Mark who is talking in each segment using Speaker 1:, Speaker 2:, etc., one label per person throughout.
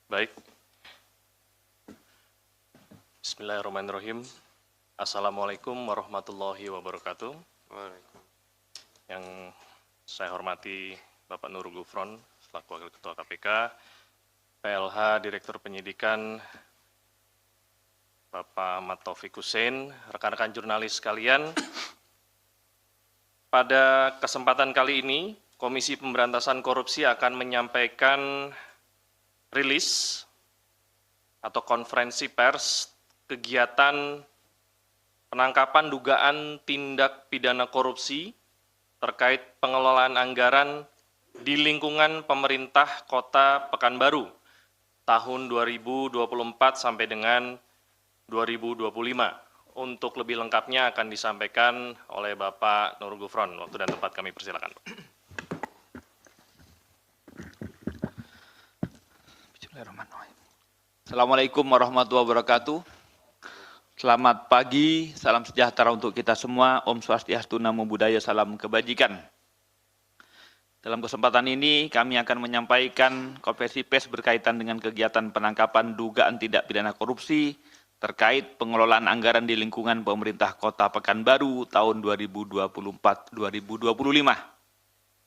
Speaker 1: Baik. Bismillahirrahmanirrahim. Assalamualaikum warahmatullahi wabarakatuh. Yang saya hormati Bapak Nurul Gufron, selaku Wakil Ketua KPK, PLH Direktur Penyidikan, Bapak Ahmad Taufik Hussein, rekan-rekan jurnalis sekalian. Pada kesempatan kali ini, Komisi Pemberantasan Korupsi akan menyampaikan rilis atau konferensi pers kegiatan penangkapan dugaan tindak pidana korupsi terkait pengelolaan anggaran di lingkungan pemerintah Kota Pekanbaru tahun 2024 sampai dengan 2025. Untuk lebih lengkapnya akan disampaikan oleh Bapak Nurul Gufron. Waktu dan tempat kami persilakan.
Speaker 2: Assalamualaikum warahmatullahi wabarakatuh. Selamat pagi, salam sejahtera untuk kita semua. Om Swastiastu, Namo Buddhaya, salam kebajikan. Dalam kesempatan ini kami akan menyampaikan konferensi pers berkaitan dengan kegiatan penangkapan dugaan tindak pidana korupsi terkait pengelolaan anggaran di lingkungan pemerintah Kota Pekanbaru tahun 2024-2025.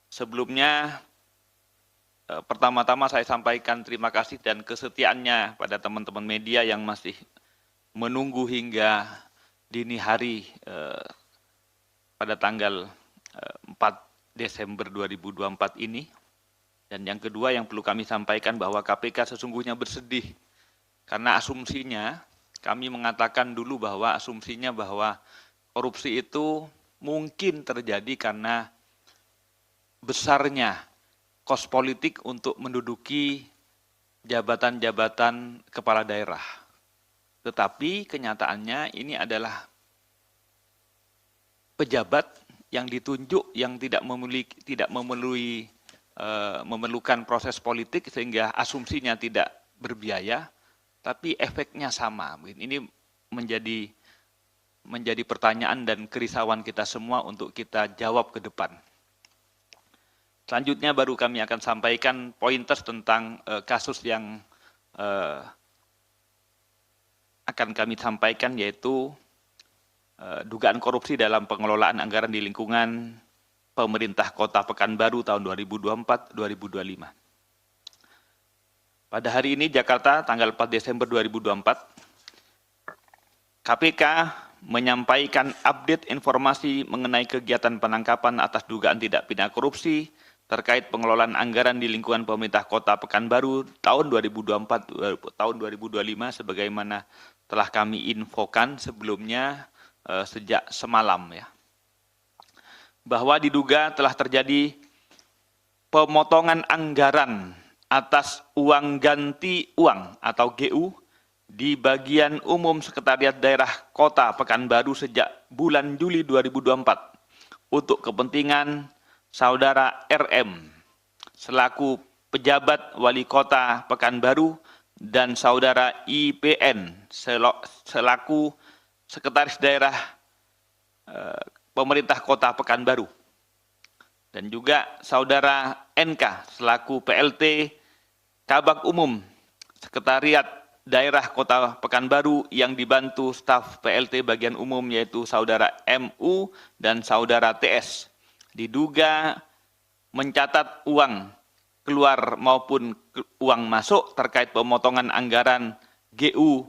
Speaker 2: Sebelumnya, pertama-tama saya sampaikan terima kasih dan kesetiaannya pada teman-teman media yang masih menunggu hingga dini hari pada tanggal 4 Desember 2024 ini. Dan yang kedua yang perlu kami sampaikan bahwa KPK sesungguhnya bersedih karena asumsinya, kami mengatakan dulu bahwa asumsinya bahwa korupsi itu mungkin terjadi karena besarnya kos politik untuk menduduki jabatan-jabatan kepala daerah. Tetapi kenyataannya ini adalah pejabat yang ditunjuk yang memerlukan proses politik sehingga asumsinya tidak berbiaya, tapi efeknya sama. Ini menjadi pertanyaan dan kerisauan kita semua untuk kita jawab ke depan. Selanjutnya baru kami akan sampaikan pointers tentang kasus yang akan kami sampaikan, yaitu dugaan korupsi dalam pengelolaan anggaran di lingkungan pemerintah Kota Pekanbaru tahun 2024-2025. Pada hari ini Jakarta tanggal 4 Desember 2024, KPK menyampaikan update informasi mengenai kegiatan penangkapan atas dugaan tindak pidana korupsi terkait pengelolaan anggaran di lingkungan pemerintah Kota Pekanbaru tahun 2024 tahun 2025 sebagaimana telah kami infokan sebelumnya sejak semalam ya. Bahwa diduga telah terjadi pemotongan anggaran atas uang ganti uang atau GU di bagian umum Sekretariat Daerah Kota Pekanbaru sejak bulan Juli 2024 untuk kepentingan Saudara RM selaku pejabat wali kota Pekanbaru dan Saudara IPN selaku sekretaris daerah pemerintah kota Pekanbaru dan juga Saudara NK selaku PLT Kabag Umum Sekretariat Daerah Kota Pekanbaru yang dibantu staf PLT bagian umum yaitu Saudara MU dan Saudara TS. Diduga mencatat uang keluar maupun uang masuk terkait pemotongan anggaran GU.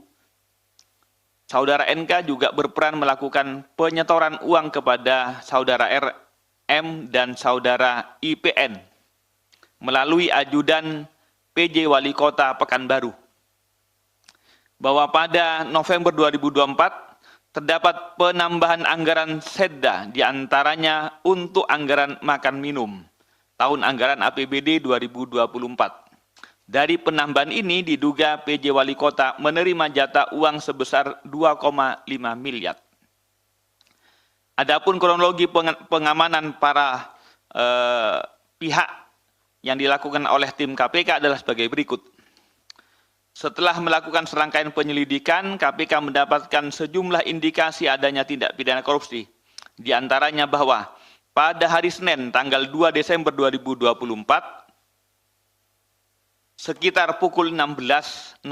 Speaker 2: Saudara NK juga berperan melakukan penyetoran uang kepada Saudara RM dan Saudara IPN melalui ajudan PJ Wali Kota Pekanbaru. Bahwa pada November 2024 terdapat penambahan anggaran Sedda diantaranya untuk anggaran makan minum tahun anggaran APBD 2024. Dari penambahan ini diduga PJ Wali Kota menerima jatah uang sebesar 2,5 miliar. Adapun kronologi pengamanan para pihak yang dilakukan oleh tim KPK adalah sebagai berikut. Setelah melakukan serangkaian penyelidikan, KPK mendapatkan sejumlah indikasi adanya tindak pidana korupsi. Di antaranya bahwa pada hari Senin tanggal 2 Desember 2024, sekitar pukul 16.00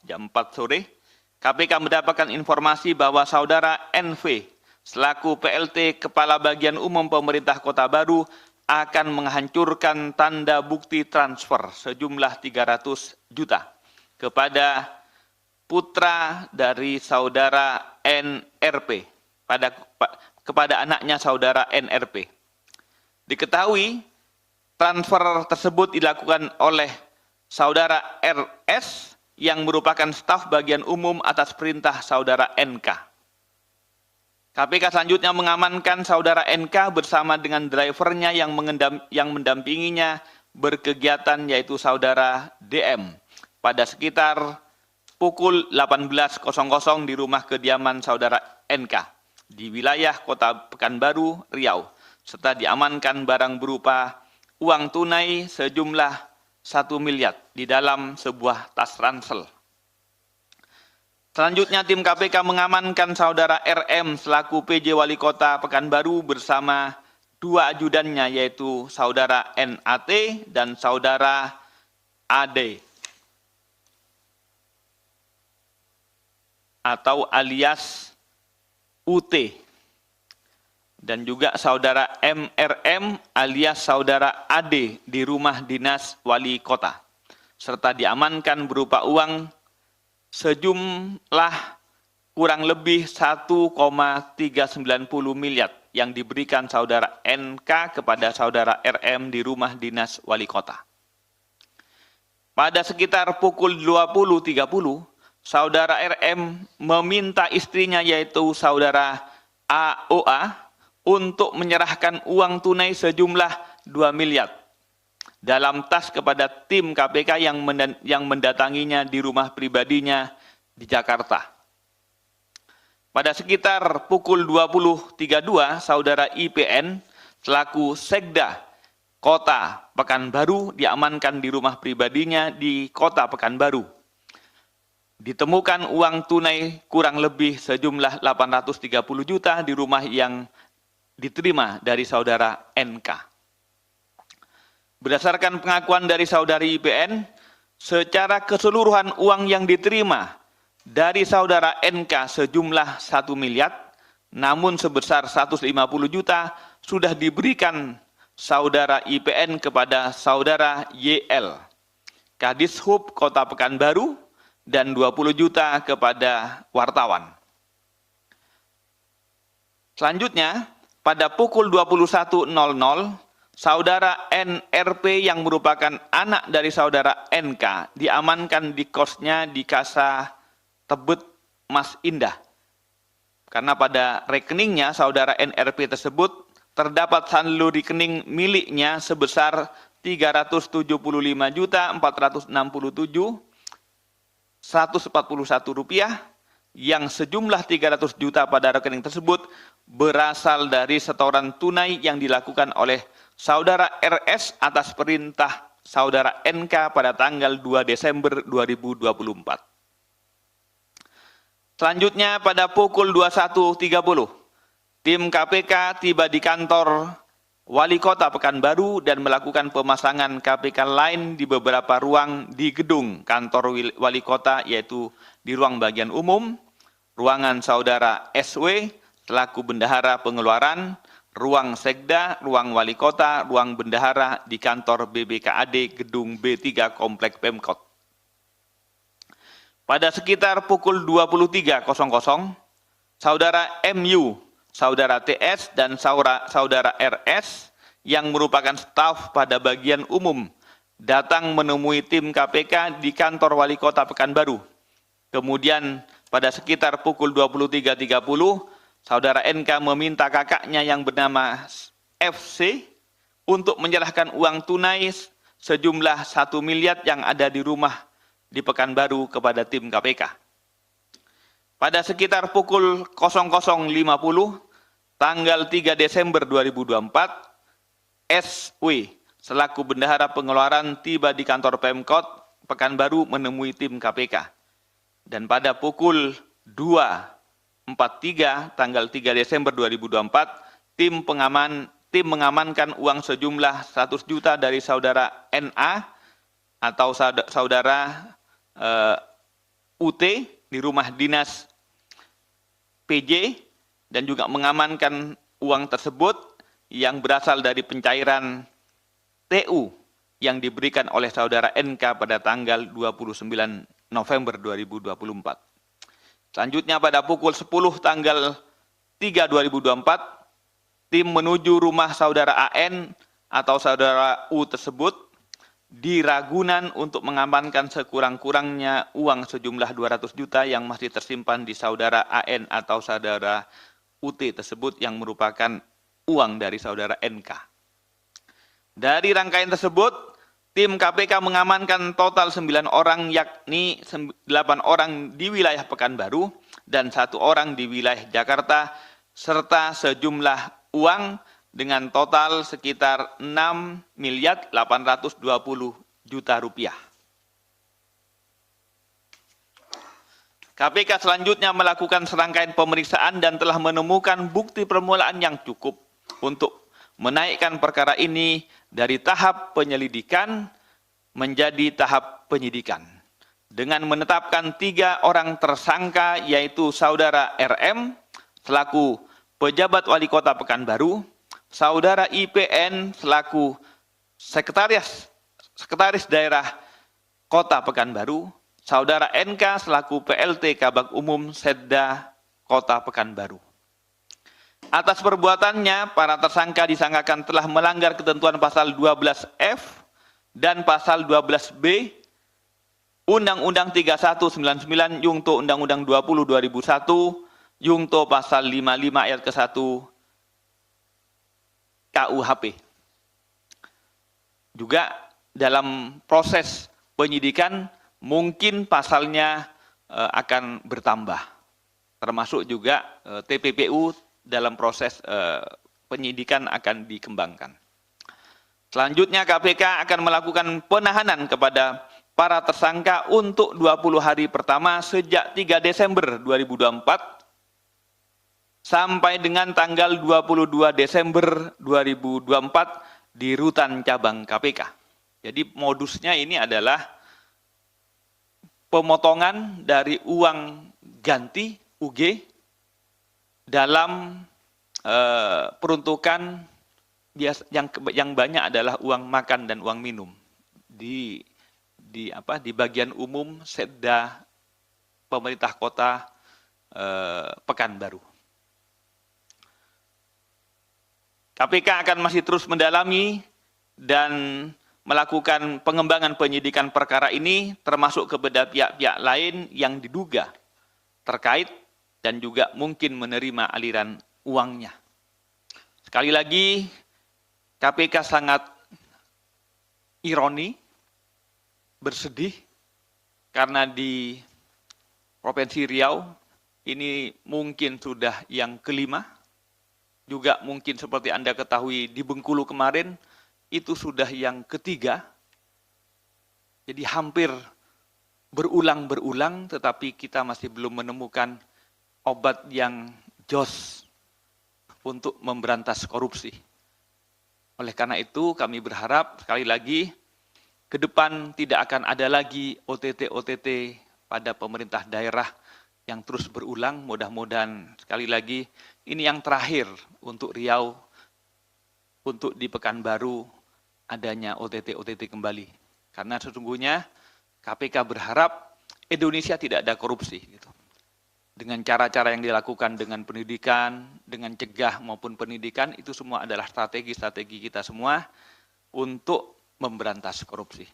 Speaker 2: jam 4 sore, KPK mendapatkan informasi bahwa saudara NV selaku PLT Kepala Bagian Umum Pemerintah Kota Baru akan menghancurkan tanda bukti transfer sejumlah 300 juta kepada putra dari saudara NRP, kepada anaknya saudara NRP. Diketahui transfer tersebut dilakukan oleh saudara RS yang merupakan staf bagian umum atas perintah saudara NK. KPK selanjutnya mengamankan saudara NK bersama dengan drivernya yang mendampinginya berkegiatan, yaitu saudara DM, pada sekitar pukul 18.00 di rumah kediaman saudara NK di wilayah Kota Pekanbaru, Riau, serta diamankan barang berupa uang tunai sejumlah 1 miliar di dalam sebuah tas ransel. Selanjutnya tim KPK mengamankan saudara RM selaku PJ Wali Kota Pekanbaru bersama 2 ajudannya, yaitu saudara NAT dan saudara AD atau alias UT, dan juga saudara MRM alias saudara AD di rumah dinas wali kota, serta diamankan berupa uang sejumlah kurang lebih 1,390 miliar yang diberikan saudara NK kepada saudara RM di rumah dinas wali kota. Pada sekitar pukul 20.30, saudara RM meminta istrinya, yaitu saudara AOA, untuk menyerahkan uang tunai sejumlah 2 miliar dalam tas kepada tim KPK yang mendatanginya di rumah pribadinya di Jakarta. Pada sekitar pukul 20.32, saudara IPN selaku Sekda Kota Pekanbaru diamankan di rumah pribadinya di Kota Pekanbaru. Ditemukan uang tunai kurang lebih sejumlah 830 juta di rumah yang diterima dari saudara NK. Berdasarkan pengakuan dari saudari IPN, secara keseluruhan uang yang diterima dari saudara NK sejumlah 1 miliar, namun sebesar 150 juta sudah diberikan saudara IPN kepada saudara YL, Kadishub Kota Pekanbaru, dan 20 juta kepada wartawan. Selanjutnya, pada pukul 21.00, saudara NRP yang merupakan anak dari saudara NK diamankan di kosnya di Kasa Tebet Mas Indah. Karena pada rekeningnya saudara NRP tersebut terdapat saldo rekening miliknya sebesar 375.467.141 rupiah, yang sejumlah 300 juta pada rekening tersebut berasal dari setoran tunai yang dilakukan oleh saudara RS atas perintah saudara NK pada tanggal 2 Desember 2024. Selanjutnya pada pukul 21.30, tim KPK tiba di kantor Wali Kota Pekanbaru dan melakukan pemasangan KPK lain di beberapa ruang di gedung kantor Wali Kota, yaitu di ruang bagian umum, ruangan saudara SW selaku bendahara pengeluaran, ruang Sekda, ruang Wali Kota, ruang bendahara di kantor BBKAD gedung B3 Komplek Pemkot. Pada sekitar pukul 23.00, saudara MU, saudara TS, dan saudara RS yang merupakan staf pada bagian umum datang menemui tim KPK di kantor Wali Kota Pekanbaru. Kemudian pada sekitar pukul 23.30, saudara NK meminta kakaknya yang bernama FC untuk menyerahkan uang tunai sejumlah 1 miliar yang ada di rumah di Pekanbaru kepada tim KPK. Pada sekitar pukul 00.50, tanggal 3 Desember 2024, SW selaku bendahara pengeluaran tiba di kantor Pemkot Pekanbaru menemui tim KPK. Dan pada pukul 2.43 tanggal 3 Desember 2024, tim mengamankan uang sejumlah 100 juta dari saudara NA atau saudara UT di rumah dinas PJ dan juga mengamankan uang tersebut yang berasal dari pencairan TU yang diberikan oleh saudara NK pada tanggal 29 November 2024. Selanjutnya pada pukul 10 tanggal 3 2024, tim menuju rumah saudara AN atau saudara U tersebut di Ragunan untuk mengamankan sekurang-kurangnya uang sejumlah 200 juta yang masih tersimpan di saudara AN atau saudara UT tersebut yang merupakan uang dari saudara NK. Dari rangkaian tersebut, tim KPK mengamankan total 9 orang, yakni 8 orang di wilayah Pekanbaru dan 1 orang di wilayah Jakarta, serta sejumlah uang dengan total sekitar 6.820 juta rupiah. KPK selanjutnya melakukan serangkaian pemeriksaan dan telah menemukan bukti permulaan yang cukup untuk menaikkan perkara ini dari tahap penyelidikan menjadi tahap penyidikan dengan menetapkan 3 orang tersangka, yaitu saudara RM selaku pejabat wali kota Pekanbaru, saudara IPN selaku sekretaris daerah kota Pekanbaru, saudara NK selaku PLT Kabag Umum Setda kota Pekanbaru. Atas perbuatannya, para tersangka disangkakan telah melanggar ketentuan pasal 12F dan pasal 12B Undang-Undang 3199 Yungto Undang-Undang 20 2001 Yungto pasal 55 ayat ke-1 KUHP. Juga dalam proses penyidikan mungkin pasalnya akan bertambah, termasuk juga TPPU dalam proses penyidikan akan dikembangkan. Selanjutnya KPK akan melakukan penahanan kepada para tersangka untuk 20 hari pertama sejak 3 Desember 2024 sampai dengan tanggal 22 Desember 2024 di rutan cabang KPK. Jadi modusnya ini adalah pemotongan dari uang ganti UG dalam peruntukan yang banyak adalah uang makan dan uang minum di bagian umum Setda pemerintah kota Pekanbaru. KPK akan masih terus mendalami dan melakukan pengembangan penyidikan perkara ini termasuk kepada pihak-pihak lain yang diduga terkait dan juga mungkin menerima aliran uangnya. Sekali lagi, KPK sangat ironi, bersedih, karena di Provinsi Riau ini mungkin sudah yang kelima, juga mungkin seperti Anda ketahui di Bengkulu kemarin, itu sudah yang ketiga. Jadi hampir berulang-berulang, tetapi kita masih belum menemukan obat yang jos untuk memberantas korupsi. Oleh karena itu kami berharap sekali lagi ke depan tidak akan ada lagi OTT pada pemerintah daerah yang terus berulang. Mudah-mudahan sekali lagi ini yang terakhir untuk Riau, untuk di Pekanbaru adanya OTT kembali. Karena sesungguhnya KPK berharap Indonesia tidak ada korupsi gitu. Dengan cara-cara yang dilakukan dengan pendidikan, dengan cegah maupun pendidikan, itu semua adalah strategi-strategi kita semua untuk memberantas korupsi.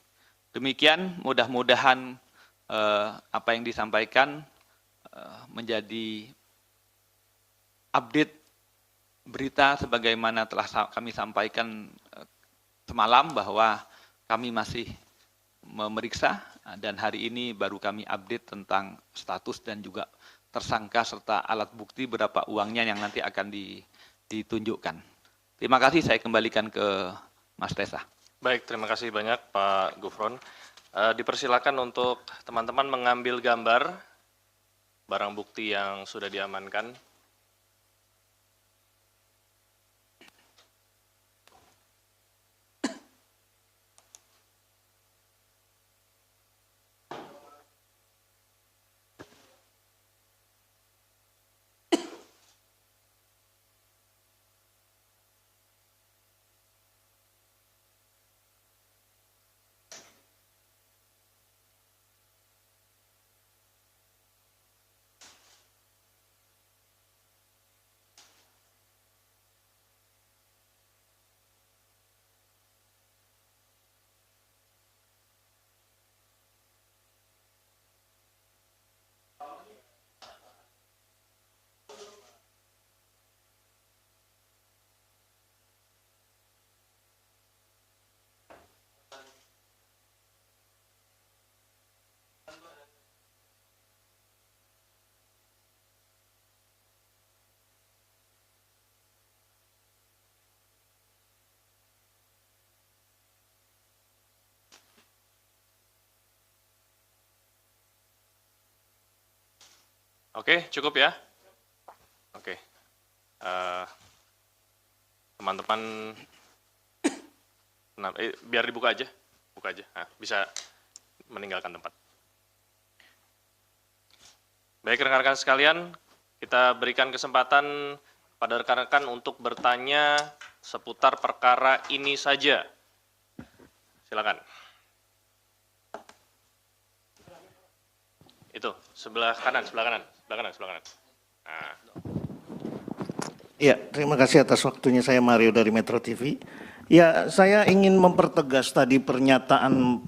Speaker 2: Demikian, mudah-mudahan apa yang disampaikan menjadi update berita sebagaimana telah kami sampaikan semalam bahwa kami masih memeriksa dan hari ini baru kami update tentang status dan juga tersangka serta alat bukti berapa uangnya yang nanti akan ditunjukkan. Terima kasih, saya kembalikan ke Mas Tesa.
Speaker 1: Baik, terima kasih banyak Pak Gufron. Dipersilakan untuk teman-teman mengambil gambar barang bukti yang sudah diamankan. Oke, cukup ya. Oke. Teman-teman, biar dibuka aja. Buka aja. Nah, bisa meninggalkan tempat. Baik rekan-rekan sekalian, kita berikan kesempatan pada rekan-rekan untuk bertanya seputar perkara ini saja. Silakan. Itu, sebelah kanan. Nah.
Speaker 3: Ya, terima kasih atas waktunya. Saya Mario dari Metro TV. Ya, saya ingin mempertegas tadi pernyataan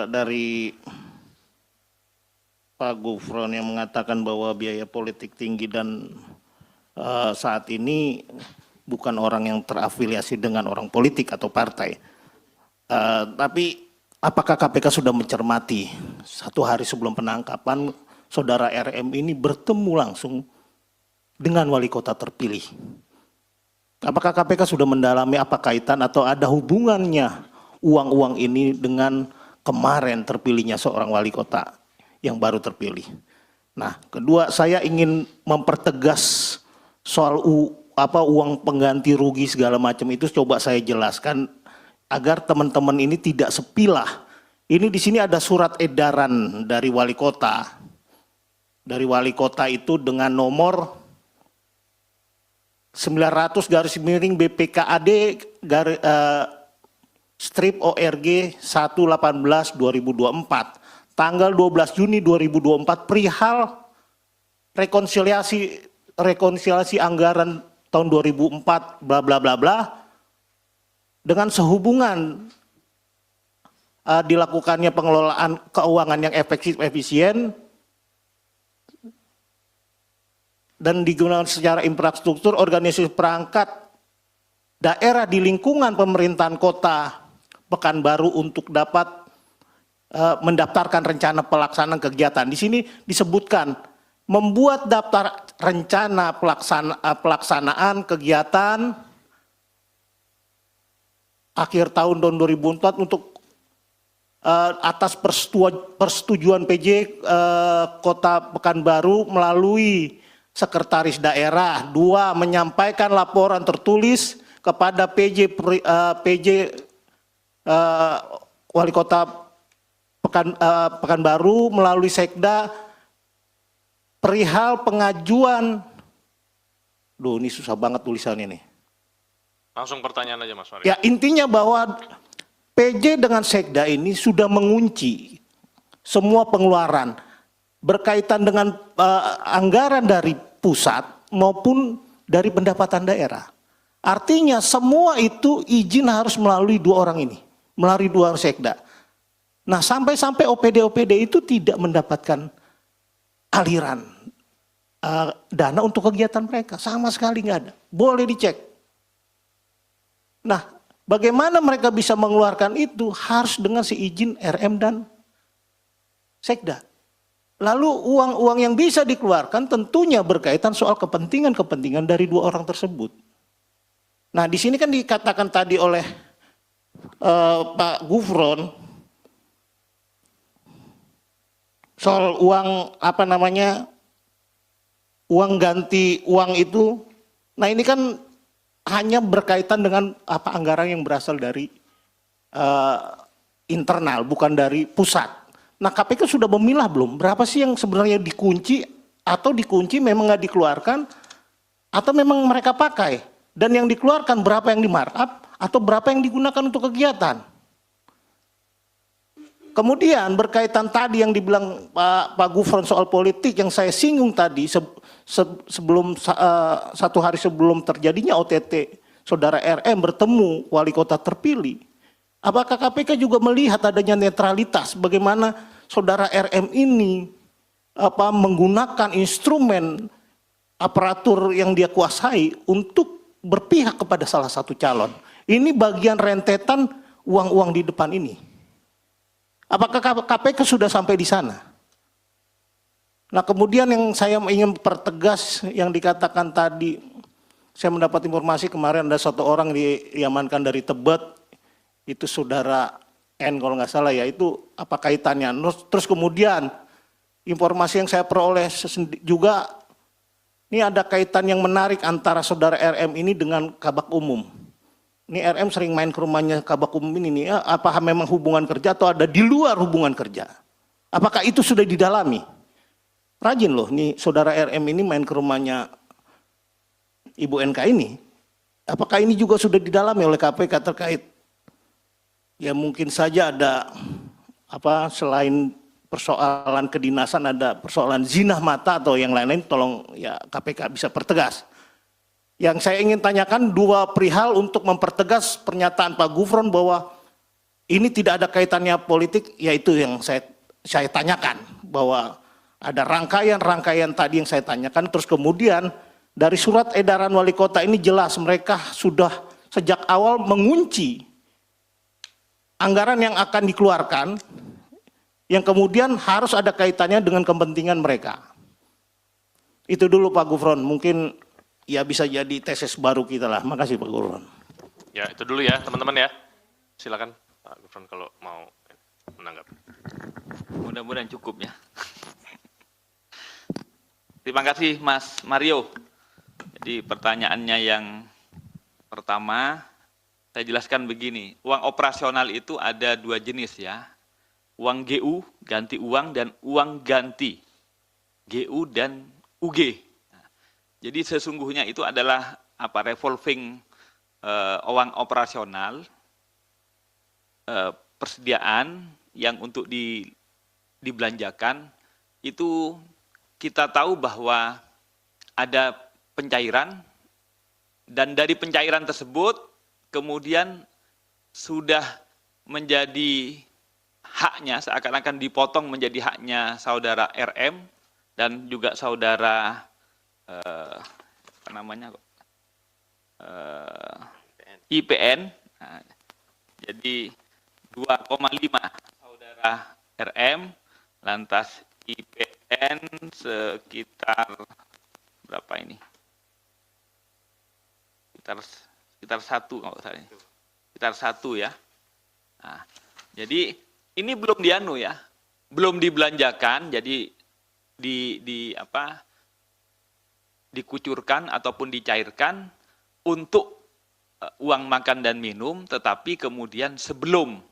Speaker 3: dari Pak Gufron yang mengatakan bahwa biaya politik tinggi dan saat ini bukan orang yang terafiliasi dengan orang politik atau partai. Tapi apakah KPK sudah mencermati 1 hari sebelum penangkapan saudara RM ini bertemu langsung dengan wali kota terpilih? Apakah KPK sudah mendalami apa kaitan atau ada hubungannya uang-uang ini dengan kemarin terpilihnya seorang wali kota yang baru terpilih? Nah, kedua, saya ingin mempertegas soal uang pengganti rugi segala macam itu, coba saya jelaskan agar teman-teman ini tidak sepilah. Ini di sini ada surat edaran dari wali kota. Dari wali kota itu dengan nomor 900/BPKAD strip ORG 1/18/2024 tanggal 12 Juni 2024 perihal rekonsiliasi anggaran tahun 2004 bla bla bla bla dengan sehubungan dilakukannya pengelolaan keuangan yang efektif efisien dan digunakan secara infrastruktur organisasi perangkat daerah di lingkungan pemerintahan kota Pekanbaru untuk dapat mendaftarkan rencana pelaksanaan kegiatan. Di sini disebutkan membuat daftar rencana pelaksanaan kegiatan akhir tahun 2004 untuk atas persetujuan PJ Kota Pekanbaru melalui Sekretaris Daerah. 2. Menyampaikan laporan tertulis kepada PJ Wali Kota Pekanbaru melalui Sekda perihal pengajuan. Duh, ini susah banget tulisannya nih.
Speaker 1: Langsung pertanyaan aja Mas Mario.
Speaker 3: Ya, intinya bahwa PJ dengan Sekda ini sudah mengunci semua pengeluaran berkaitan dengan anggaran dari pusat maupun dari pendapatan daerah. Artinya semua itu izin harus melalui 2 orang ini, melalui 2 orang Sekda. Nah, sampai-sampai OPD itu tidak mendapatkan aliran dana untuk kegiatan mereka, sama sekali nggak ada. Boleh dicek. Nah, bagaimana mereka bisa mengeluarkan itu harus dengan seizin RM dan Sekda. Lalu uang-uang yang bisa dikeluarkan tentunya berkaitan soal kepentingan-kepentingan dari 2 orang tersebut. Nah, di sini kan dikatakan tadi oleh Pak Gufron soal uang uang ganti uang itu. Nah, ini kan hanya berkaitan dengan anggaran yang berasal dari internal, bukan dari pusat. Nah, KPK sudah memilah belum? Berapa sih yang sebenarnya dikunci atau dikunci memang nggak dikeluarkan atau memang mereka pakai? Dan yang dikeluarkan berapa yang di markup atau berapa yang digunakan untuk kegiatan? Kemudian berkaitan tadi yang dibilang Pak Gufron soal politik yang saya singgung tadi sebelum 1 hari sebelum terjadinya OTT saudara RM bertemu wali kota terpilih. Apakah KPK juga melihat adanya netralitas bagaimana saudara RM ini menggunakan instrumen aparatur yang dia kuasai untuk berpihak kepada salah satu calon? Ini bagian rentetan uang-uang di depan ini. Apakah KPK sudah sampai di sana? Nah, kemudian yang saya ingin pertegas yang dikatakan tadi, saya mendapat informasi kemarin ada 1 orang diamankan dari Tebet, itu saudara N kalau nggak salah ya, itu apa kaitannya? Terus kemudian informasi yang saya peroleh juga, ini ada kaitan yang menarik antara saudara RM ini dengan Kabak Umum. Ini RM sering main ke rumahnya Kabak Umum ini, ya, apakah memang hubungan kerja atau ada di luar hubungan kerja? Apakah itu sudah didalami? Rajin loh, nih saudara RM ini main ke rumahnya Ibu NK ini. Apakah ini juga sudah didalami oleh KPK terkait? Ya mungkin saja ada selain persoalan kedinasan ada persoalan zina mata atau yang lain-lain, tolong ya KPK bisa pertegas. Yang saya ingin tanyakan dua perihal untuk mempertegas pernyataan Pak Gufron bahwa ini tidak ada kaitannya politik, yaitu yang saya tanyakan bahwa ada rangkaian-rangkaian tadi yang saya tanyakan, terus kemudian dari surat edaran wali kota ini jelas mereka sudah sejak awal mengunci anggaran yang akan dikeluarkan, yang kemudian harus ada kaitannya dengan kepentingan mereka. Itu dulu Pak Gufron, mungkin ya bisa jadi tesis baru kita lah. Makasih Pak Gufron.
Speaker 1: Ya, itu dulu ya teman-teman ya. Silakan Pak Gufron kalau mau menanggapi.
Speaker 2: Mudah-mudahan cukup ya. Terima kasih Mas Mario. Jadi pertanyaannya yang pertama, saya jelaskan begini. Uang operasional itu ada dua jenis ya. Uang GU, ganti uang, dan uang ganti. GU dan UG. Nah, jadi sesungguhnya itu adalah revolving uang operasional, persediaan yang untuk dibelanjakan. Itu kita tahu bahwa ada pencairan, dan dari pencairan tersebut kemudian sudah menjadi haknya, seakan-akan dipotong menjadi haknya saudara RM dan juga saudara IPN. Nah, jadi 2,5 saudara RM, lantas IPN sekitar berapa ini? Sekitar 1 kalau saya. Sekitar 1 ya. Nah, jadi ini belum dianu ya, belum dibelanjakan, jadi dikucurkan ataupun dicairkan untuk uang makan dan minum, tetapi kemudian sebelum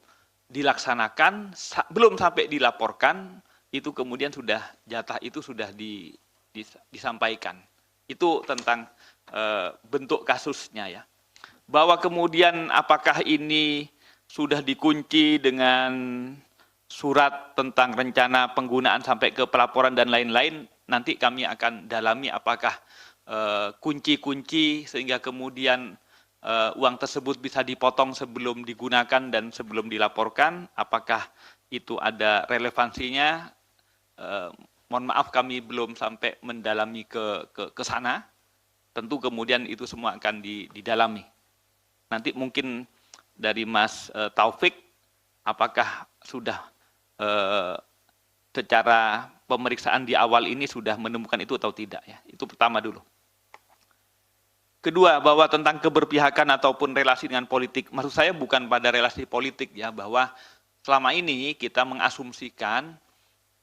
Speaker 2: dilaksanakan, belum sampai dilaporkan, itu kemudian sudah jatah itu sudah disampaikan. Itu tentang bentuk kasusnya ya. Bahwa kemudian apakah ini sudah dikunci dengan surat tentang rencana penggunaan sampai ke pelaporan dan lain-lain, nanti kami akan dalami apakah kunci-kunci sehingga kemudian uang tersebut bisa dipotong sebelum digunakan dan sebelum dilaporkan, apakah itu ada relevansinya. Mohon maaf kami belum sampai mendalami ke sana, tentu kemudian itu semua akan didalami. Nanti mungkin dari Mas Taufik, apakah sudah secara pemeriksaan di awal ini sudah menemukan itu atau tidak ya? Itu pertama dulu. Kedua, bahwa tentang keberpihakan ataupun relasi dengan politik, maksud saya bukan pada relasi politik ya, bahwa selama ini kita mengasumsikan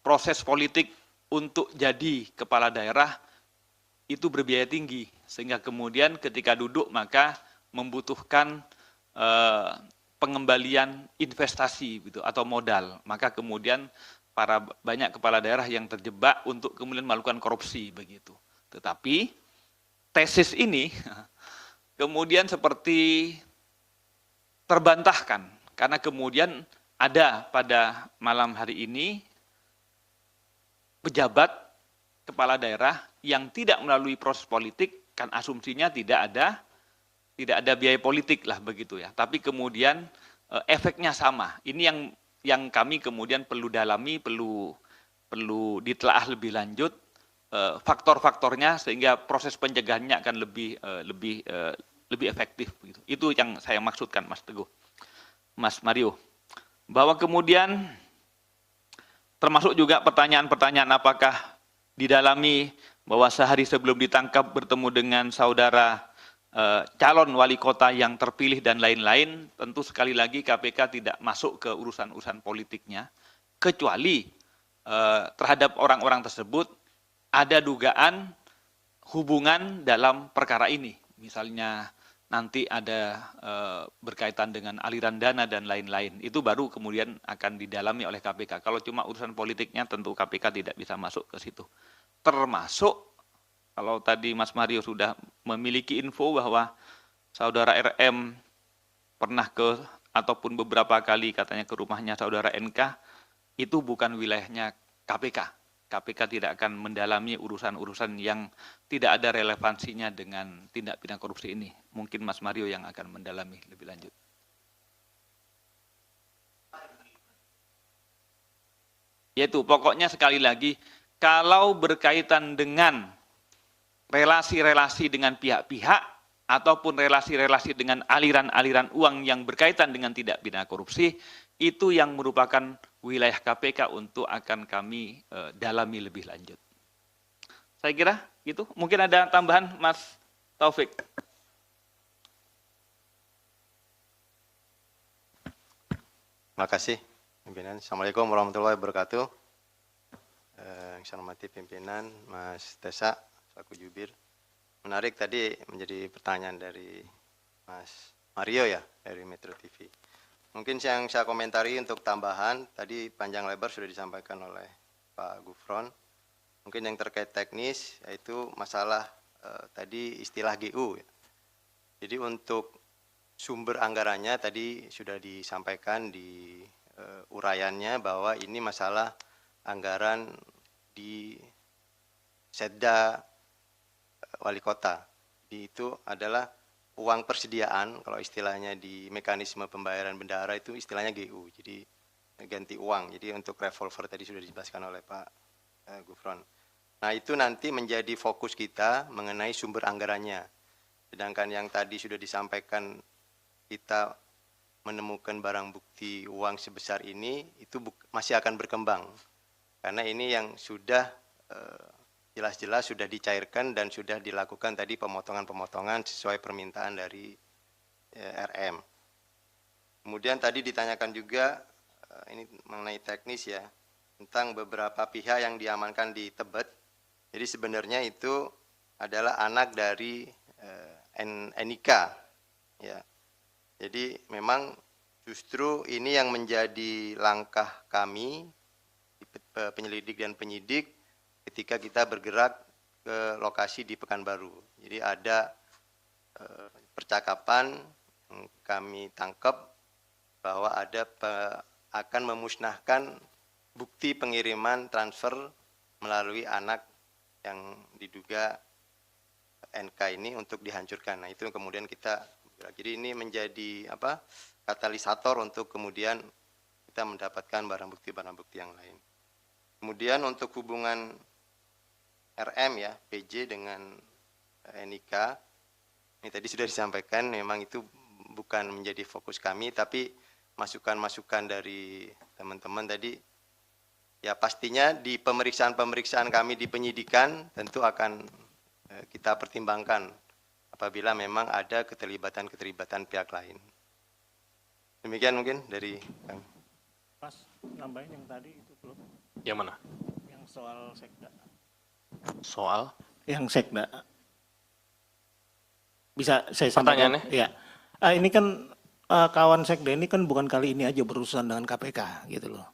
Speaker 2: proses politik untuk jadi kepala daerah itu berbiaya tinggi, sehingga kemudian ketika duduk maka membutuhkan pengembalian investasi gitu atau modal, maka kemudian banyak kepala daerah yang terjebak untuk kemudian melakukan korupsi begitu. Tetapi tesis ini kemudian seperti terbantahkan karena kemudian ada pada malam hari ini pejabat kepala daerah yang tidak melalui proses politik, kan asumsinya tidak ada biaya politik lah begitu ya. Tapi kemudian efeknya sama. Ini yang kami kemudian perlu dalami, perlu ditelaah lebih lanjut faktor-faktornya sehingga proses pencegahannya akan lebih efektif begitu. Itu yang saya maksudkan Mas Teguh. Mas Mario. Bahwa kemudian termasuk juga pertanyaan-pertanyaan apakah didalami bahwa sehari sebelum ditangkap bertemu dengan saudara calon wali kota yang terpilih dan lain-lain, tentu sekali lagi KPK tidak masuk ke urusan-urusan politiknya, kecuali terhadap orang-orang tersebut ada dugaan hubungan dalam perkara ini. Misalnya nanti ada berkaitan dengan aliran dana dan lain-lain. Itu baru kemudian akan didalami oleh KPK. Kalau cuma urusan politiknya tentu KPK tidak bisa masuk ke situ. Termasuk kalau tadi Mas Mario sudah memiliki info bahwa saudara RM pernah ke ataupun beberapa kali katanya ke rumahnya saudara NK, itu bukan wilayahnya KPK. KPK tidak akan mendalami urusan-urusan yang tidak ada relevansinya dengan tindak pidana korupsi ini. Mungkin Mas Mario yang akan mendalami lebih lanjut. Yaitu pokoknya sekali lagi, kalau berkaitan dengan relasi-relasi dengan pihak-pihak ataupun relasi-relasi dengan aliran-aliran uang yang berkaitan dengan tindak pidana korupsi, itu yang merupakan wilayah KPK untuk akan kami dalami lebih lanjut. Saya kira gitu. Mungkin ada tambahan Mas Taufik.
Speaker 4: Terima kasih pimpinan. Assalamualaikum warahmatullahi wabarakatuh. Yang saya hormati pimpinan Mas Tesa selaku jubir. Menarik tadi menjadi pertanyaan dari Mas Mario ya dari Metro TV. Mungkin yang saya komentari untuk tambahan tadi panjang lebar sudah disampaikan oleh Pak Gufron. Mungkin yang terkait teknis yaitu masalah tadi istilah GU. Jadi untuk sumber anggarannya tadi sudah disampaikan di uraiannya bahwa ini masalah anggaran di Setda Wali Kota. Jadi itu adalah uang persediaan, kalau istilahnya di mekanisme pembayaran bendahara itu istilahnya GU. Jadi ganti uang. Jadi untuk revolver tadi sudah dijelaskan oleh Pak Gufron. Nah itu nanti menjadi fokus kita mengenai sumber anggarannya. Sedangkan yang tadi sudah disampaikan kita menemukan barang bukti uang sebesar ini itu masih akan berkembang karena ini yang sudah jelas-jelas sudah dicairkan dan sudah dilakukan tadi pemotongan-pemotongan sesuai permintaan dari RM. Kemudian tadi ditanyakan juga ini mengenai teknis ya tentang beberapa pihak yang diamankan di Tebet. Jadi sebenarnya itu adalah anak dari NIK ya. Jadi memang justru ini yang menjadi langkah kami penyelidik dan penyidik ketika kita bergerak ke lokasi di Pekanbaru. Jadi ada percakapan yang kami tangkap bahwa ada akan memusnahkan bukti pengiriman transfer melalui anak yang diduga NK ini untuk dihancurkan. Nah itu kemudian kita jadi ini menjadi katalisator untuk kemudian kita mendapatkan barang bukti yang lain. Kemudian untuk hubungan RM ya, PJ dengan NIK, ini tadi sudah disampaikan memang itu bukan menjadi fokus kami, tapi masukan-masukan dari teman-teman tadi, ya pastinya di pemeriksaan-pemeriksaan kami di penyidikan tentu akan kita pertimbangkan apabila memang ada keterlibatan pihak lain. Demikian mungkin dari kami.
Speaker 3: Mas, nambahin yang tadi itu belum?
Speaker 1: Yang mana?
Speaker 3: Yang soal sekda.
Speaker 1: Soal?
Speaker 3: Yang sekda. Bisa saya sampaikan?
Speaker 1: Pertanyaannya?
Speaker 3: Ya. Ini kan kawan sekda ini kan bukan kali ini aja berurusan dengan KPK gitu loh.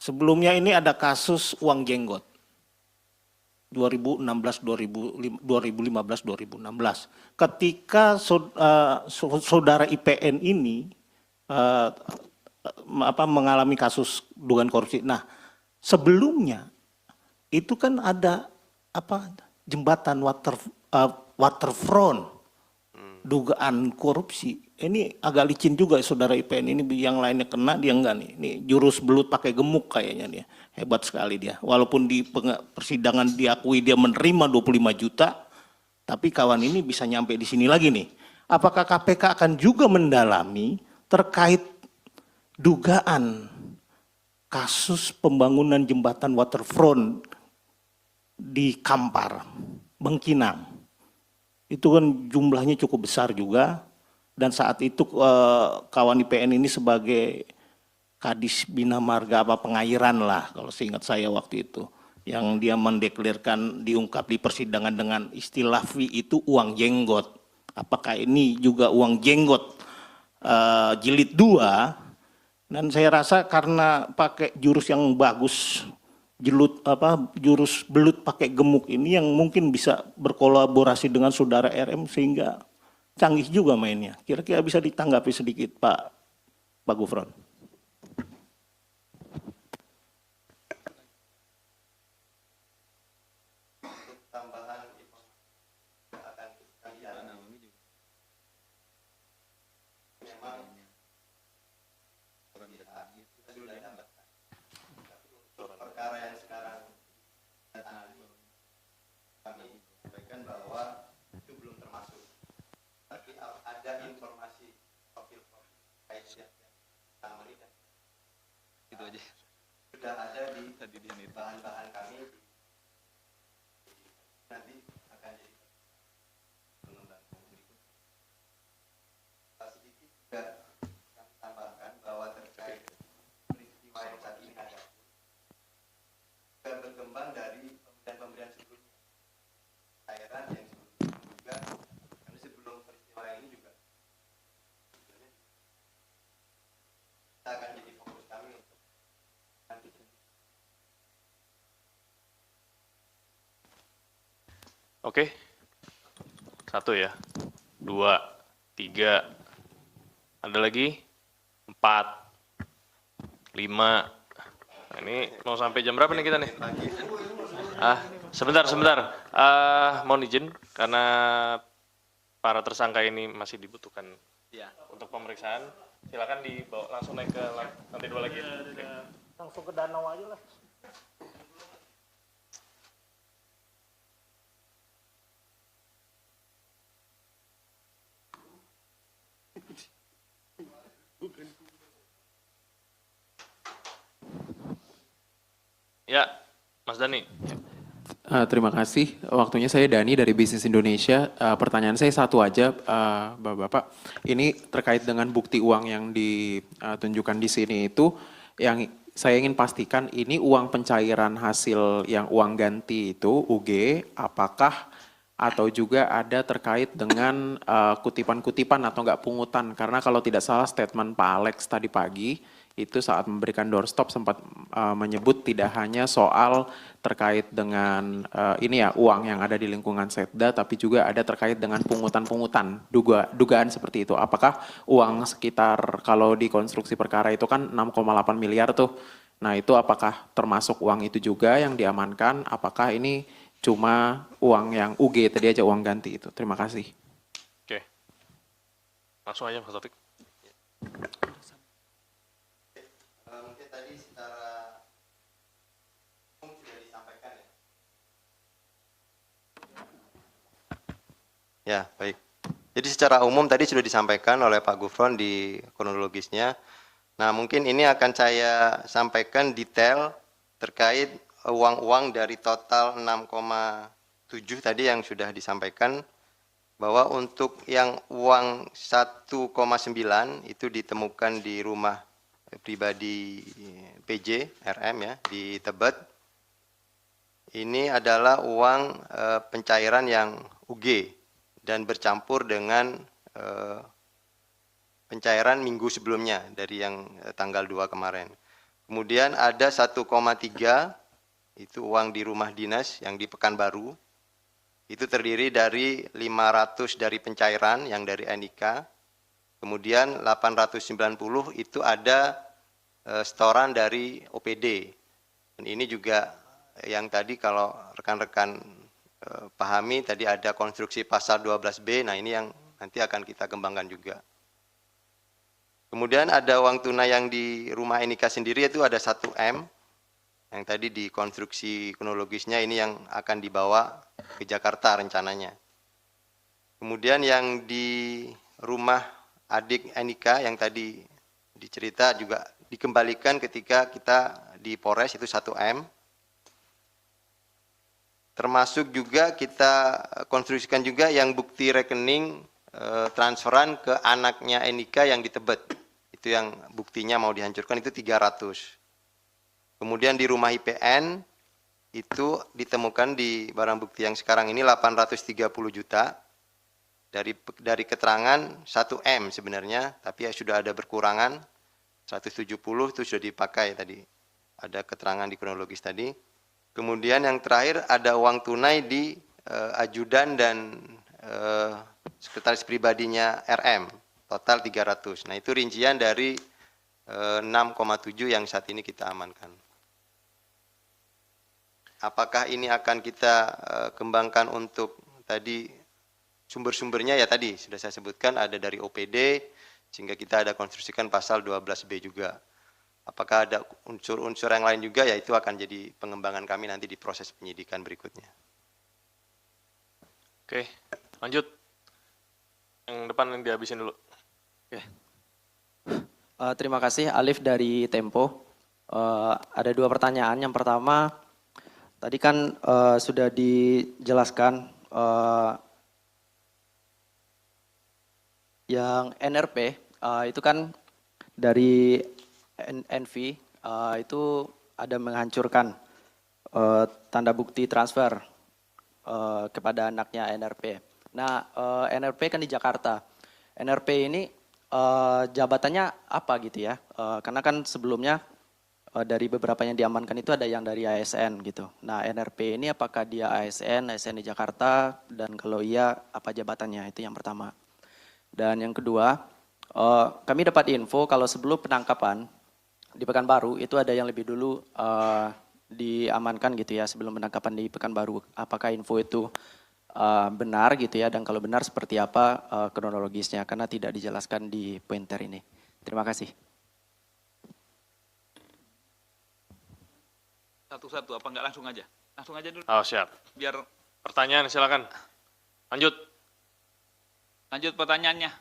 Speaker 3: Sebelumnya ini ada kasus uang jenggot. 2015 2016. Ketika saudara IPN ini mengalami kasus dugaan korupsi. Nah, sebelumnya itu kan ada jembatan waterfront dugaan korupsi. Ini agak licin juga saudara IPN ini, yang lainnya kena dia enggak nih. Ini jurus belut pakai gemuk kayaknya dia. Hebat sekali dia. Walaupun di persidangan diakui dia menerima 25 juta, tapi kawan ini bisa nyampe di sini lagi nih. Apakah KPK akan juga mendalami terkait dugaan kasus pembangunan jembatan waterfront di Kampar, Bengkinang? Itu kan jumlahnya cukup besar juga. Dan saat itu kawan IPN ini sebagai Kadis Bina Marga apa pengairan lah kalau seingat saya waktu itu, yang dia mendeklarkan diungkap di persidangan dengan istilah fee itu uang jenggot. Apakah ini juga uang jenggot jilid 2? Dan saya rasa karena pakai jurus yang bagus, jurus belut pakai gemuk ini yang mungkin bisa berkolaborasi dengan saudara RM sehingga canggih juga mainnya. Kira-kira bisa ditanggapi sedikit Pak Gufron.
Speaker 4: Perkara yang sekarang kami sampaikan bahwa itu belum termasuk. Tapi ada informasi profil kaitnya itu aja sudah ada di bahan-bahan kami, nanti akan jadi pengembangan berikut. Sedikit juga kami tambahkan bahwa terkait peristiwa yang saat ini ada berkembang dari pemberian sebelumnya, cairan yang sebelumnya juga, karena sebelum peristiwa ini juga kita akan jadi fokus kami untuk nanti.
Speaker 1: Oke, 1 ya, 2, 3, ada lagi 4, 5. Nah, ini mau sampai jam berapa nih kita nih? Sebentar. Mohon izin karena para tersangka ini masih dibutuhkan untuk pemeriksaan. Silakan dibawa langsung naik ke lantai 2 lagi.
Speaker 3: Langsung ke danau aja lah.
Speaker 1: Ya, Mas Dani.
Speaker 5: Terima kasih. Waktunya saya Dani dari Bisnis Indonesia. Pertanyaan saya satu aja, Bapak. Ini terkait dengan bukti uang yang ditunjukkan di sini itu, yang saya ingin pastikan ini uang pencairan hasil yang uang ganti itu UG, apakah atau juga ada terkait dengan kutipan-kutipan atau enggak pungutan? Karena kalau tidak salah statement Pak Alex tadi pagi itu saat memberikan doorstop sempat menyebut tidak hanya soal terkait dengan ini ya uang yang ada di lingkungan Setda, tapi juga ada terkait dengan pungutan-pungutan, dugaan seperti itu. Apakah uang sekitar kalau di konstruksi perkara itu kan 6,8 miliar tuh, nah itu apakah termasuk uang itu juga yang diamankan? Apakah ini cuma uang yang UG tadi aja uang ganti itu? Terima kasih.
Speaker 1: Oke, langsung aja Mas Taufik.
Speaker 4: Mungkin tadi secara umum sudah disampaikan ya. Ya, baik. Jadi secara umum tadi sudah disampaikan oleh Pak Gufron di kronologisnya. Nah, mungkin ini akan saya sampaikan detail terkait uang-uang dari total 6,7 tadi yang sudah disampaikan, bahwa untuk yang uang 1,9 itu ditemukan di rumah pribadi PJ RM ya di Tebet. Ini adalah uang pencairan yang UG dan bercampur dengan pencairan minggu sebelumnya dari yang tanggal 2 kemarin. Kemudian ada 1,3 itu uang di rumah dinas yang di Pekanbaru. Itu terdiri dari 500 dari pencairan yang dari NIK. Kemudian 890 itu ada setoran dari OPD. Dan ini juga yang tadi kalau rekan-rekan pahami tadi ada konstruksi pasal 12B. Nah, ini yang nanti akan kita kembangkan juga. Kemudian ada uang tunai yang di rumah NIK sendiri itu ada 1M. Yang tadi di konstruksi kronologisnya ini yang akan dibawa ke Jakarta rencananya. Kemudian yang di rumah adik NIK yang tadi dicerita juga dikembalikan ketika kita di Polres itu 1M. Termasuk juga kita konstruksikan juga yang bukti rekening transferan ke anaknya NIK yang di Tebet. Itu itu yang buktinya mau dihancurkan itu 300. Kemudian di rumah IPN itu ditemukan di barang bukti yang sekarang ini 830 juta. Dari keterangan 1M sebenarnya, tapi ya sudah ada berkurangan 170 itu sudah dipakai tadi. Ada keterangan di kronologis tadi. Kemudian yang terakhir ada uang tunai di ajudan dan sekretaris pribadinya RM, total 300. Nah, itu rincian dari 6,7 yang saat ini kita amankan. Apakah ini akan kita kembangkan untuk tadi sumber-sumbernya ya tadi sudah saya sebutkan ada dari OPD sehingga kita ada konstruksikan pasal 12B juga. Apakah ada unsur-unsur yang lain juga ya itu akan jadi pengembangan kami nanti di proses penyidikan berikutnya.
Speaker 1: Oke, lanjut. Yang depan yang dihabisin dulu.
Speaker 6: Terima kasih, Alif dari Tempo. Ada 2 pertanyaan. Yang pertama, tadi kan sudah dijelaskan yang NRP itu kan dari NV itu ada menghancurkan tanda bukti transfer kepada anaknya NRP. Nah, NRP kan di Jakarta. NRP ini jabatannya apa gitu ya? Karena kan sebelumnya dari beberapa yang diamankan itu ada yang dari ASN gitu. Nah, NRP ini apakah dia ASN di Jakarta, dan kalau iya apa jabatannya? Itu yang pertama. Dan yang kedua, kami dapat info kalau sebelum penangkapan di Pekanbaru itu ada yang lebih dulu diamankan gitu ya sebelum penangkapan di Pekanbaru. Apakah info itu benar gitu ya, dan kalau benar seperti apa kronologisnya, karena tidak dijelaskan di pointer ini. Terima kasih.
Speaker 2: Satu-satu, apa enggak langsung aja? Langsung aja dulu,
Speaker 1: Oh, siap.
Speaker 2: biar
Speaker 1: Pertanyaan silakan. Lanjut.
Speaker 2: lanjut pertanyaannya.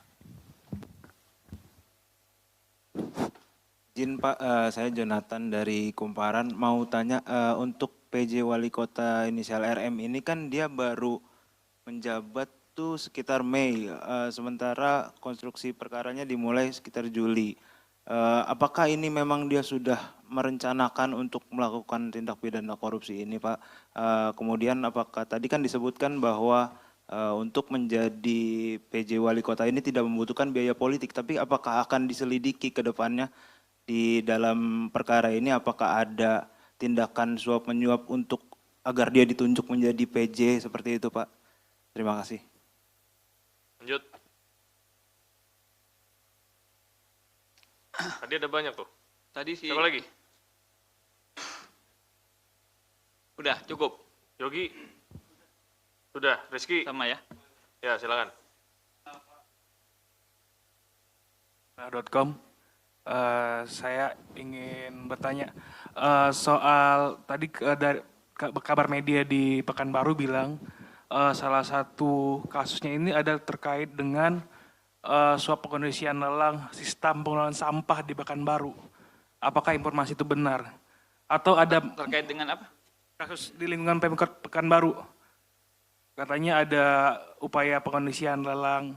Speaker 7: Izin Pak, saya Jonathan dari Kumparan, mau tanya untuk PJ Wali Kota inisial RM ini kan dia baru menjabat tuh sekitar Mei, sementara konstruksi perkaranya dimulai sekitar Juli. Apakah ini memang dia sudah merencanakan untuk melakukan tindak pidana korupsi ini Pak? Kemudian apakah tadi kan disebutkan bahwa untuk menjadi PJ Wali Kota ini tidak membutuhkan biaya politik, tapi apakah akan diselidiki ke depannya di dalam perkara ini, apakah ada tindakan suap menyuap untuk agar dia ditunjuk menjadi PJ seperti itu Pak? Terima kasih.
Speaker 1: Lanjut. Tadi ada banyak tuh.
Speaker 2: Tadi sih.
Speaker 1: Siapa lagi?
Speaker 2: Udah, cukup.
Speaker 1: Yogi? Sudah. Rizky?
Speaker 2: Sama ya.
Speaker 1: Ya, silakan.
Speaker 8: .com. Saya ingin bertanya soal tadi dari kabar media di Pekanbaru bilang salah satu kasusnya ini ada terkait dengan suap pengkondisian lelang sistem pengelolaan sampah di Pekanbaru. Apakah informasi itu benar? Atau ada
Speaker 2: Terkait dengan apa?
Speaker 8: kasus di lingkungan Pemkot Pekanbaru? Katanya ada upaya pengkondisian lelang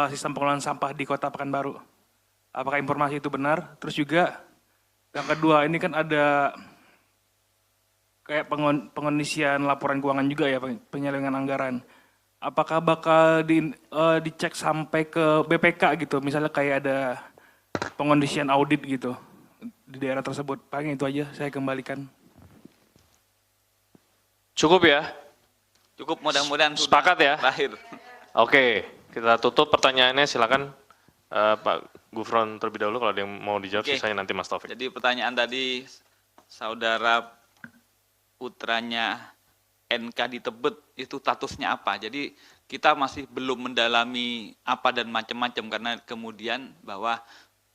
Speaker 8: sistem pengelolaan sampah di Kota Pekanbaru. Apakah informasi itu benar? Terus juga yang kedua, ini kan ada kayak pengondisian laporan keuangan juga ya, penyelewengan anggaran. Apakah bakal dicek sampai ke BPK gitu, misalnya kayak ada pengondisian audit gitu di daerah tersebut. Paling itu aja, saya kembalikan.
Speaker 1: Cukup ya?
Speaker 2: Cukup, mudah-mudahan sudah
Speaker 1: Sepakat ya?
Speaker 2: terakhir.
Speaker 1: Oke, kita tutup pertanyaannya. Silakan Pak Gufron terlebih dahulu kalau ada yang mau dijawab,
Speaker 2: Oke.
Speaker 1: sisanya nanti Mas Taufik.
Speaker 2: Jadi pertanyaan tadi, saudara putranya NK di Tebet itu statusnya apa? Jadi kita masih belum mendalami apa dan macam-macam, karena kemudian bahwa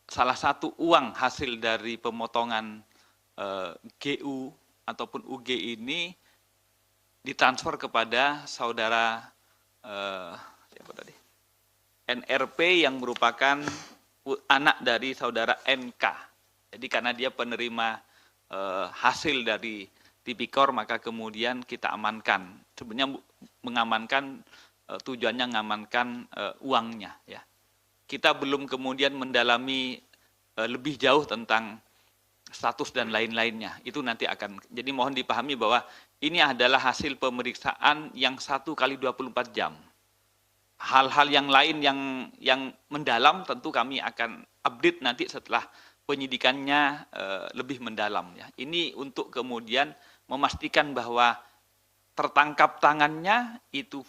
Speaker 2: salah satu uang hasil dari pemotongan GU ataupun UG ini ditransfer kepada saudara siapa tadi? NRP yang merupakan anak dari saudara NK. Jadi karena dia penerima hasil dari Tipikor, maka kemudian kita amankan. Sebenarnya mengamankan tujuannya mengamankan uangnya ya. Kita belum kemudian mendalami lebih jauh tentang status dan lain-lainnya. Itu nanti akan, jadi mohon dipahami bahwa ini adalah hasil pemeriksaan yang 1 kali 24 jam. Hal-hal yang lain yang mendalam tentu kami akan update nanti setelah penyidikannya lebih mendalam. Ya. Ini untuk kemudian memastikan bahwa tertangkap tangannya itu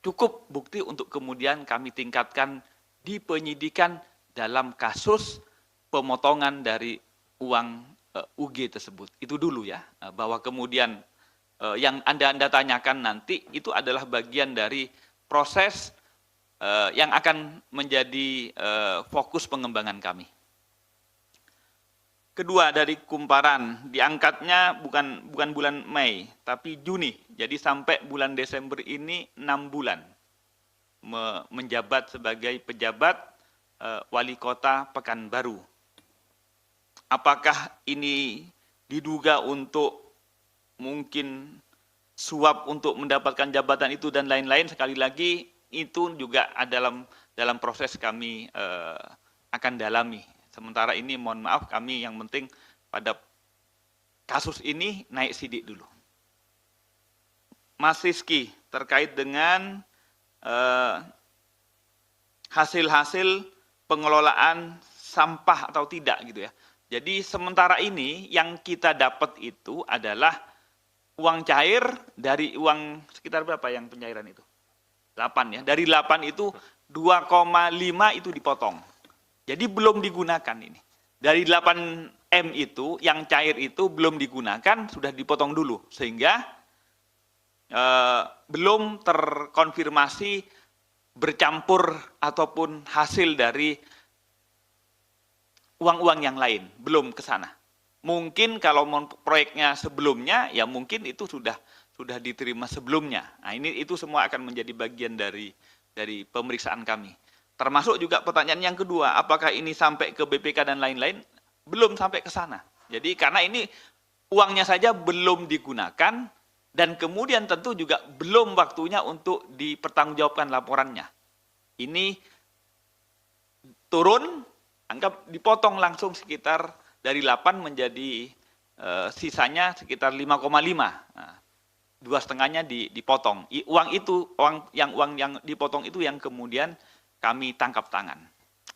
Speaker 2: cukup bukti untuk kemudian kami tingkatkan di penyidikan dalam kasus pemotongan dari uang UG tersebut. Itu dulu ya, bahwa kemudian yang Anda tanyakan nanti itu adalah bagian dari proses yang akan menjadi fokus pengembangan kami. Kedua, dari Kumparan, diangkatnya bukan bulan Mei, tapi Juni. Jadi sampai bulan Desember ini 6 bulan menjabat sebagai pejabat wali kota Pekanbaru. Apakah ini diduga untuk mungkin suap untuk mendapatkan jabatan itu dan lain-lain? Sekali lagi itu juga dalam proses kami akan dalami. Sementara ini mohon maaf kami yang penting pada kasus ini naik sidik dulu. Mas Rizky terkait dengan hasil-hasil pengelolaan sampah atau tidak gitu ya. Jadi sementara ini yang kita dapat itu adalah uang cair dari uang sekitar berapa yang pencairan itu? 8 ya. Dari 8 itu 2,5 itu dipotong. Jadi belum digunakan ini. Dari 8M itu, yang cair itu belum digunakan, sudah dipotong dulu. Sehingga belum terkonfirmasi bercampur ataupun hasil dari uang-uang yang lain. Belum ke sana. Mungkin kalau proyeknya sebelumnya, ya mungkin itu sudah diterima sebelumnya. Nah ini itu semua akan menjadi bagian dari pemeriksaan kami. Termasuk juga pertanyaan yang kedua, apakah ini sampai ke BPK dan lain-lain? Belum sampai ke sana. Jadi karena ini uangnya saja belum digunakan dan kemudian tentu juga belum waktunya untuk dipertanggungjawabkan laporannya. Ini turun, anggap dipotong langsung sekitar dari 8 menjadi sisanya sekitar 5,5. Nah, 2,5-nya dipotong. Uang yang dipotong itu yang kemudian kami tangkap tangan.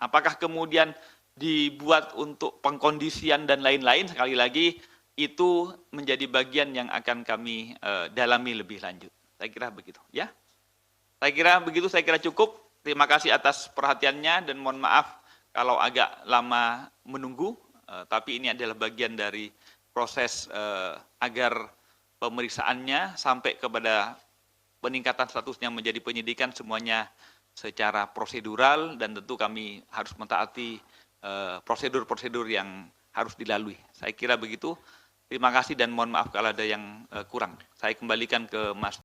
Speaker 2: Apakah kemudian dibuat untuk pengkondisian dan lain-lain? Sekali lagi itu menjadi bagian yang akan kami dalami lebih lanjut. Saya kira begitu, ya. Saya kira begitu. Saya kira cukup. Terima kasih atas perhatiannya dan mohon maaf kalau agak lama menunggu. Tapi ini adalah bagian dari proses agar pemeriksaannya sampai kepada peningkatan statusnya menjadi penyidikan semuanya secara prosedural dan tentu kami harus mentaati prosedur-prosedur yang harus dilalui. Saya kira begitu. Terima kasih dan mohon maaf kalau ada yang kurang. Saya kembalikan ke Mas